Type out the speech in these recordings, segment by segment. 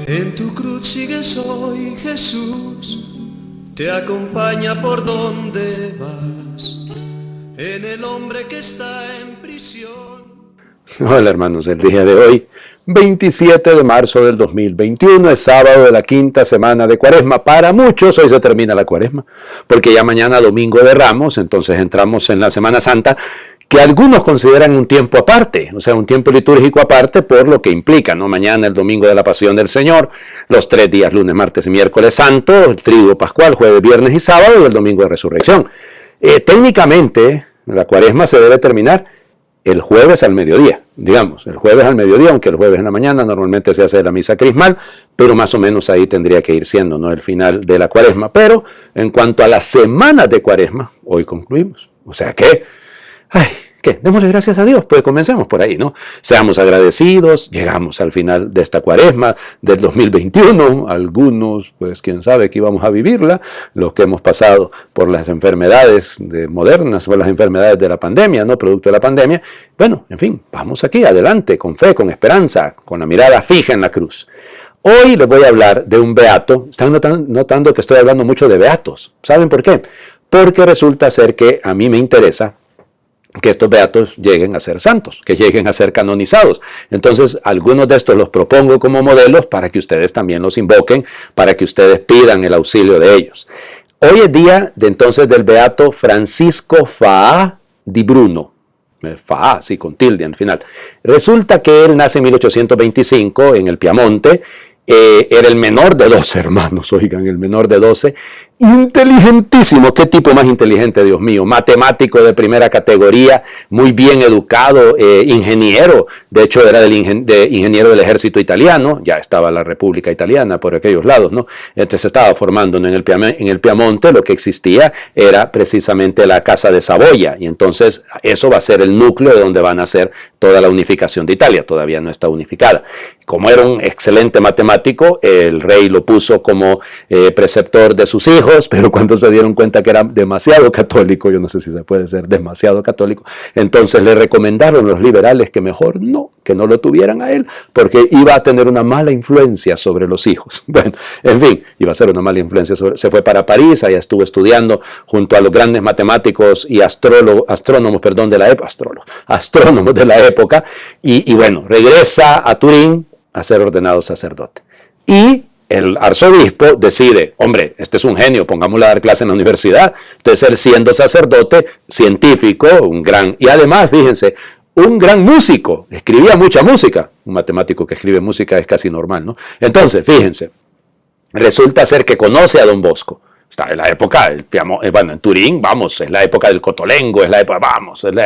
En tu cruz sigues hoy, Jesús, te acompaña por donde vas, en el hombre que está en prisión. Hola hermanos, el día de hoy, 27 de marzo del 2021, es sábado de la quinta semana de Cuaresma. Para muchos hoy se termina la Cuaresma, porque ya mañana domingo de Ramos, entonces entramos en la Semana Santa, que algunos consideran un tiempo aparte, o sea, un tiempo litúrgico aparte por lo que implica, ¿no? Mañana el domingo de la Pasión del Señor, los 3 días, lunes, martes y miércoles santo, el triduo pascual, jueves, viernes y sábado, y el domingo de resurrección. Técnicamente, la Cuaresma se debe terminar el jueves al mediodía, digamos, el jueves al mediodía, aunque el jueves en la mañana normalmente se hace la misa crismal, pero más o menos ahí tendría que ir siendo, ¿no?, el final de la Cuaresma. Pero en cuanto a las semanas de Cuaresma, hoy concluimos. O sea que, ¿qué? Démosle gracias a Dios, pues comencemos por ahí, ¿no? Seamos agradecidos, llegamos al final de esta Cuaresma del 2021, algunos, pues quién sabe que íbamos a vivirla, los que hemos pasado por las enfermedades modernas, por las enfermedades de la pandemia, ¿no? Producto de la pandemia. Bueno, en fin, vamos aquí, adelante, con fe, con esperanza, con la mirada fija en la cruz. Hoy les voy a hablar de un beato. Están notando que estoy hablando mucho de beatos. ¿Saben por qué? Porque resulta ser que a mí me interesa que estos beatos lleguen a ser santos, que lleguen a ser canonizados. Entonces, algunos de estos los propongo como modelos para que ustedes también los invoquen, para que ustedes pidan el auxilio de ellos. Hoy es día entonces del beato Francisco Faa di Bruno. Faa, sí, con tilde al final. Resulta que él nace en 1825 en el Piamonte. Era el menor de 12 hermanos, oigan, el menor de 12, inteligentísimo, qué tipo más inteligente, Dios mío, matemático de primera categoría, muy bien educado, ingeniero, de hecho era de ingeniero del ejército italiano, ya estaba la República Italiana por aquellos lados, ¿no? Entonces se estaba formando, ¿no?, en el Piamonte. Lo que existía era precisamente la Casa de Saboya, y entonces eso va a ser el núcleo de donde van a hacer toda la unificación de Italia, todavía no está unificada. Como era un excelente matemático, el rey lo puso como preceptor de sus hijos, pero cuando se dieron cuenta que era demasiado católico, yo no sé si se puede ser demasiado católico, entonces le recomendaron los liberales que mejor que no lo tuvieran a él, porque iba a tener una mala influencia sobre los hijos. Bueno, en fin, iba a ser una mala influencia se fue para París, allá estuvo estudiando junto a los grandes matemáticos y astrónomos de la época, y bueno, regresa a Turín a ser ordenado sacerdote. Y el arzobispo decide, hombre, este es un genio, pongámoslo a dar clase en la universidad. Entonces él, siendo sacerdote, científico, y además, fíjense, un gran músico, escribía mucha música. Un matemático que escribe música es casi normal, ¿no? Entonces, fíjense, resulta ser que conoce a Don Bosco. Está en la época del Piamonte, bueno, en Turín, vamos, es la época del Cotolengo, es la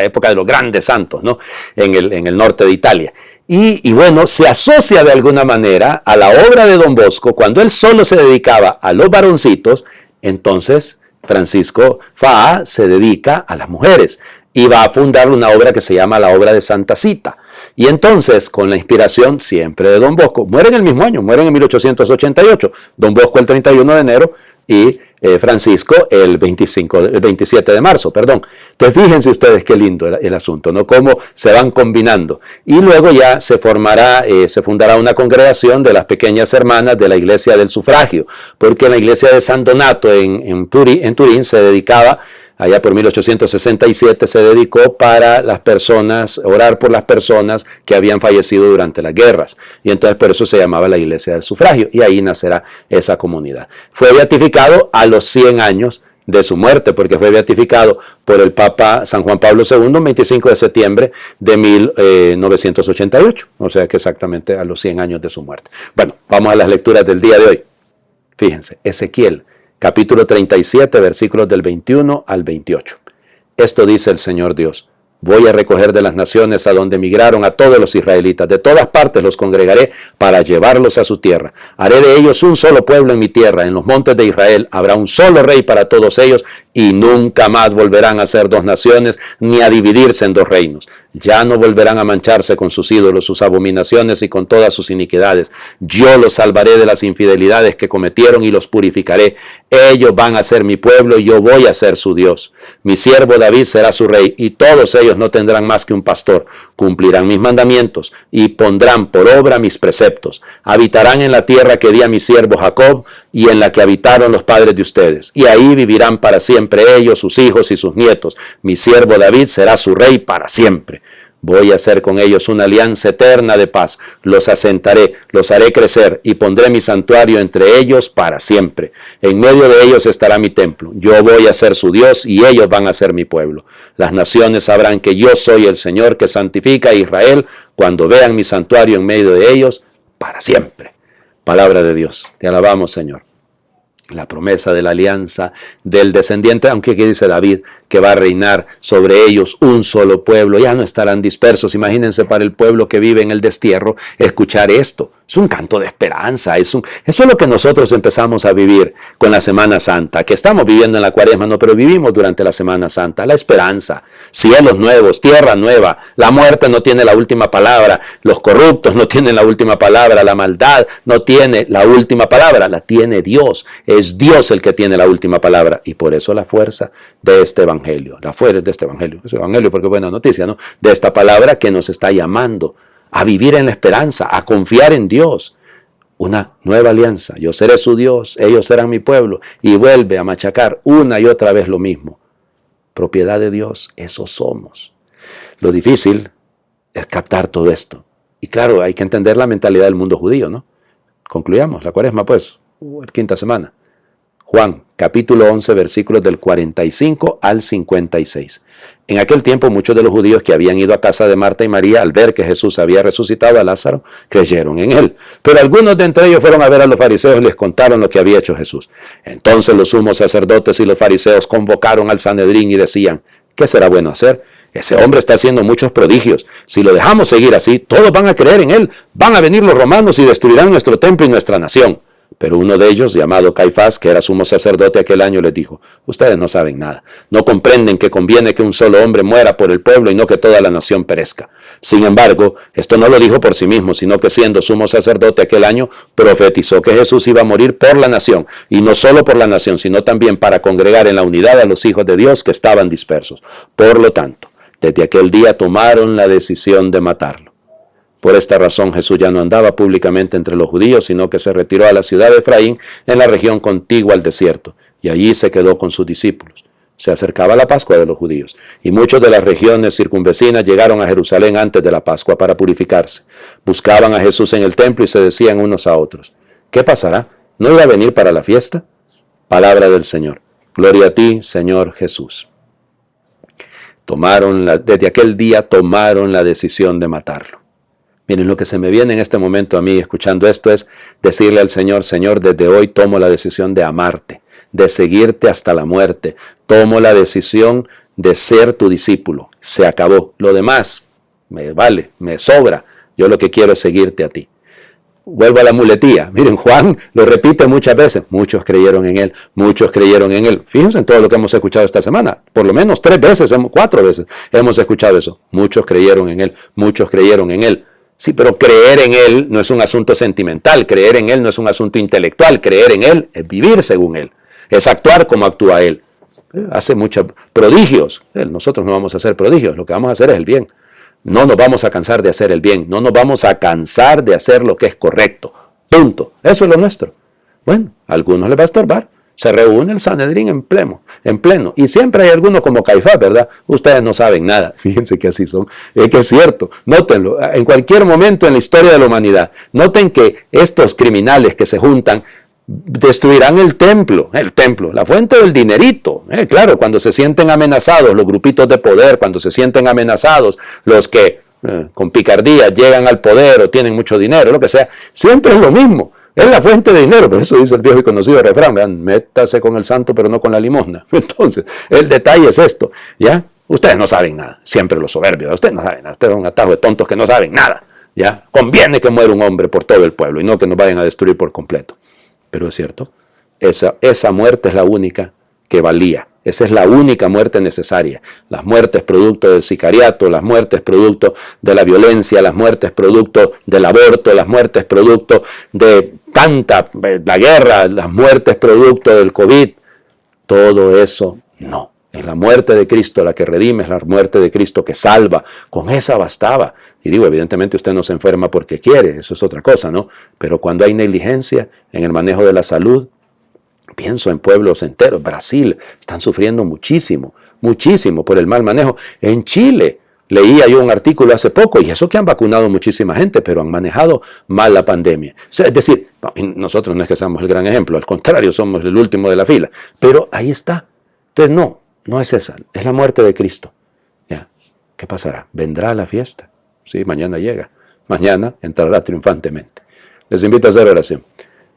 época de los grandes santos, ¿no?, en el norte de Italia. Y bueno, se asocia de alguna manera a la obra de Don Bosco. Cuando él solo se dedicaba a los varoncitos, entonces Francisco Faa se dedica a las mujeres y va a fundar una obra que se llama la obra de Santa Cita. Y entonces, con la inspiración siempre de Don Bosco, mueren el mismo año, mueren en 1888, Don Bosco el 31 de enero y Francisco el 27 de marzo, perdón. Entonces fíjense ustedes qué lindo el asunto, ¿no?, cómo se van combinando. Y luego ya se fundará una congregación de las pequeñas hermanas de la Iglesia del Sufragio, porque la Iglesia de San Donato en Turín se dedicaba, allá por 1867, se dedicó para las personas, orar por las personas que habían fallecido durante las guerras. Y entonces por eso se llamaba la Iglesia del Sufragio, y ahí nacerá esa comunidad. Fue beatificado a los 100 años de su muerte, porque fue beatificado por el Papa San Juan Pablo II el 25 de septiembre de 1988, o sea que exactamente a los 100 años de su muerte. Bueno, vamos a las lecturas del día de hoy. Fíjense, Ezequiel, capítulo 37, versículos del 21 al 28. Esto dice el Señor Dios: voy a recoger de las naciones a donde emigraron a todos los israelitas. De todas partes los congregaré para llevarlos a su tierra. Haré de ellos un solo pueblo en mi tierra. En los montes de Israel habrá un solo rey para todos ellos, y nunca más volverán a ser dos naciones ni a dividirse en dos reinos. Ya no volverán a mancharse con sus ídolos, sus abominaciones y con todas sus iniquidades. Yo los salvaré de las infidelidades que cometieron y los purificaré. Ellos van a ser mi pueblo y yo voy a ser su Dios. Mi siervo David será su rey y todos ellos no tendrán más que un pastor. Cumplirán mis mandamientos y pondrán por obra mis preceptos. Habitarán en la tierra que di a mi siervo Jacob y en la que habitaron los padres de ustedes. Y ahí vivirán para siempre ellos, sus hijos y sus nietos. Mi siervo David será su rey para siempre. Voy a hacer con ellos una alianza eterna de paz. Los asentaré, los haré crecer y pondré mi santuario entre ellos para siempre. En medio de ellos estará mi templo. Yo voy a ser su Dios y ellos van a ser mi pueblo. Las naciones sabrán que yo soy el Señor que santifica a Israel cuando vean mi santuario en medio de ellos para siempre. Palabra de Dios. Te alabamos, Señor. La promesa de la alianza del descendiente, aunque aquí dice David que va a reinar sobre ellos un solo pueblo, ya no estarán dispersos. Imagínense para el pueblo que vive en el destierro escuchar esto. Es un canto de esperanza, eso es lo que nosotros empezamos a vivir con la Semana Santa, que estamos viviendo en la Cuaresma, no, pero vivimos durante la Semana Santa, la esperanza, cielos nuevos, tierra nueva, la muerte no tiene la última palabra, los corruptos no tienen la última palabra, la maldad no tiene la última palabra, la tiene Dios, es Dios el que tiene la última palabra, y por eso la fuerza de este evangelio, es evangelio porque es buena noticia, ¿no? De esta palabra que nos está llamando a vivir en la esperanza, a confiar en Dios. Una nueva alianza. Yo seré su Dios, ellos serán mi pueblo. Y vuelve a machacar una y otra vez lo mismo. Propiedad de Dios, eso somos. Lo difícil es captar todo esto. Y claro, hay que entender la mentalidad del mundo judío, ¿no? Concluyamos la Cuaresma, pues, quinta semana. Juan, capítulo 11, versículos del 45 al 56. En aquel tiempo muchos de los judíos que habían ido a casa de Marta y María al ver que Jesús había resucitado a Lázaro, creyeron en él. Pero algunos de entre ellos fueron a ver a los fariseos y les contaron lo que había hecho Jesús. Entonces los sumos sacerdotes y los fariseos convocaron al Sanedrín y decían, ¿qué será bueno hacer? Ese hombre está haciendo muchos prodigios. Si lo dejamos seguir así, todos van a creer en él. Van a venir los romanos y destruirán nuestro templo y nuestra nación. Pero uno de ellos, llamado Caifás, que era sumo sacerdote aquel año, les dijo, ustedes no saben nada, no comprenden que conviene que un solo hombre muera por el pueblo y no que toda la nación perezca. Sin embargo, esto no lo dijo por sí mismo, sino que siendo sumo sacerdote aquel año, profetizó que Jesús iba a morir por la nación, y no solo por la nación, sino también para congregar en la unidad a los hijos de Dios que estaban dispersos. Por lo tanto, desde aquel día tomaron la decisión de matarlo. Por esta razón Jesús ya no andaba públicamente entre los judíos, sino que se retiró a la ciudad de Efraín, en la región contigua al desierto, y allí se quedó con sus discípulos. Se acercaba la Pascua de los judíos, y muchos de las regiones circunvecinas llegaron a Jerusalén antes de la Pascua para purificarse. Buscaban a Jesús en el templo y se decían unos a otros, ¿qué pasará? ¿No irá a venir para la fiesta? Palabra del Señor. Gloria a ti, Señor Jesús. Desde aquel día tomaron la decisión de matarlo. Miren, lo que se me viene en este momento a mí escuchando esto es decirle al Señor, Señor, desde hoy tomo la decisión de amarte, de seguirte hasta la muerte. Tomo la decisión de ser tu discípulo. Se acabó. Lo demás me vale, me sobra. Yo lo que quiero es seguirte a ti. Vuelvo a la muletilla. Miren, Juan lo repite muchas veces. Muchos creyeron en él, muchos creyeron en él. Fíjense en todo lo que hemos escuchado esta semana. Por lo menos 3 veces, 4 veces hemos escuchado eso. Muchos creyeron en él, muchos creyeron en él. Sí, pero creer en él no es un asunto sentimental, creer en él no es un asunto intelectual, creer en él es vivir según él, es actuar como actúa él. Hace muchos prodigios, nosotros no vamos a hacer prodigios, lo que vamos a hacer es el bien. No nos vamos a cansar de hacer el bien, no nos vamos a cansar de hacer lo que es correcto, punto. Eso es lo nuestro. Bueno, a algunos les va a estorbar. Se reúne el Sanedrín en pleno. Y siempre hay algunos como Caifás, ¿verdad? Ustedes no saben nada. Fíjense que así son. Es que es cierto. Nótenlo. En cualquier momento en la historia de la humanidad, noten que estos criminales que se juntan destruirán el templo, la fuente del dinerito. Claro, cuando se sienten amenazados los grupitos de poder, cuando se sienten amenazados los que con picardía llegan al poder o tienen mucho dinero, lo que sea, siempre es lo mismo. Es la fuente de dinero, por eso dice el viejo y conocido refrán, vean, métase con el santo pero no con la limosna. Entonces, el detalle es esto, ¿ya? Ustedes no saben nada, siempre los soberbios, ustedes no saben nada, ustedes son un atajo de tontos que no saben nada, ¿ya? Conviene que muera un hombre por todo el pueblo y no que nos vayan a destruir por completo. Pero es cierto, esa muerte es la única que valía, Esa es la única muerte necesaria. Las muertes producto del sicariato, las muertes producto de la violencia, las muertes producto del aborto, las muertes producto de la guerra, las muertes producto del COVID, todo eso no. Es la muerte de Cristo la que redime, es la muerte de Cristo que salva. Con esa bastaba. Y digo, evidentemente usted no se enferma porque quiere, eso es otra cosa, ¿no? Pero cuando hay negligencia en el manejo de la salud, pienso en pueblos enteros. Brasil, están sufriendo muchísimo, muchísimo por el mal manejo. En Chile, leía yo un artículo hace poco, y eso que han vacunado muchísima gente, pero han manejado mal la pandemia. O sea, es decir, nosotros no es que seamos el gran ejemplo, al contrario, somos el último de la fila. Pero ahí está. Entonces, no es esa, es la muerte de Cristo. ¿Ya? ¿Qué pasará? ¿Vendrá la fiesta? Sí, mañana llega. Mañana entrará triunfantemente. Les invito a hacer oración.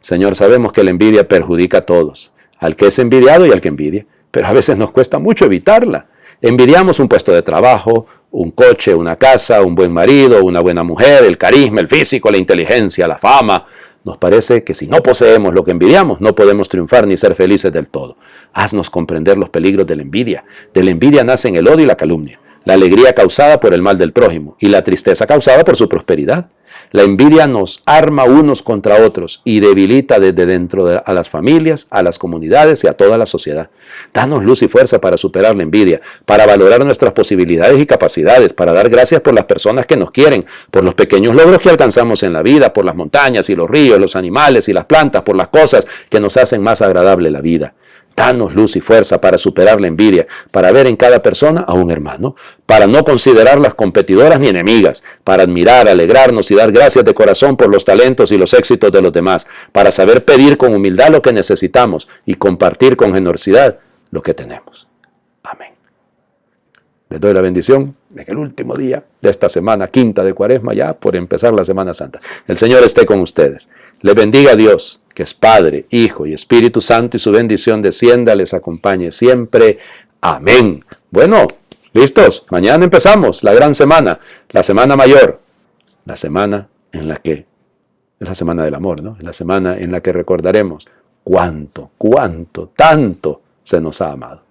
Señor, sabemos que la envidia perjudica a todos, al que es envidiado y al que envidia, pero a veces nos cuesta mucho evitarla. Envidiamos un puesto de trabajo, un coche, una casa, un buen marido, una buena mujer, el carisma, el físico, la inteligencia, la fama. Nos parece que si no poseemos lo que envidiamos, no podemos triunfar ni ser felices del todo. Haznos comprender los peligros de la envidia. De la envidia nacen el odio y la calumnia, la alegría causada por el mal del prójimo y la tristeza causada por su prosperidad. La envidia nos arma unos contra otros y debilita desde dentro a las familias, a las comunidades y a toda la sociedad. Danos luz y fuerza para superar la envidia, para valorar nuestras posibilidades y capacidades, para dar gracias por las personas que nos quieren, por los pequeños logros que alcanzamos en la vida, por las montañas y los ríos, los animales y las plantas, por las cosas que nos hacen más agradable la vida. Danos luz y fuerza para superar la envidia, para ver en cada persona a un hermano, para no considerarlas competidoras ni enemigas, para admirar, alegrarnos y dar gracias de corazón por los talentos y los éxitos de los demás, para saber pedir con humildad lo que necesitamos y compartir con generosidad lo que tenemos. Amén. Les doy la bendición en el último día de esta semana quinta de Cuaresma, ya por empezar la Semana Santa. El Señor esté con ustedes. Les bendiga a Dios, que es Padre, Hijo y Espíritu Santo, y su bendición descienda, les acompañe siempre. Amén. Bueno, ¿listos? Mañana empezamos la gran semana, la Semana Mayor, la semana en la que, es la semana del amor, ¿no? Es la semana en la que recordaremos cuánto, tanto se nos ha amado.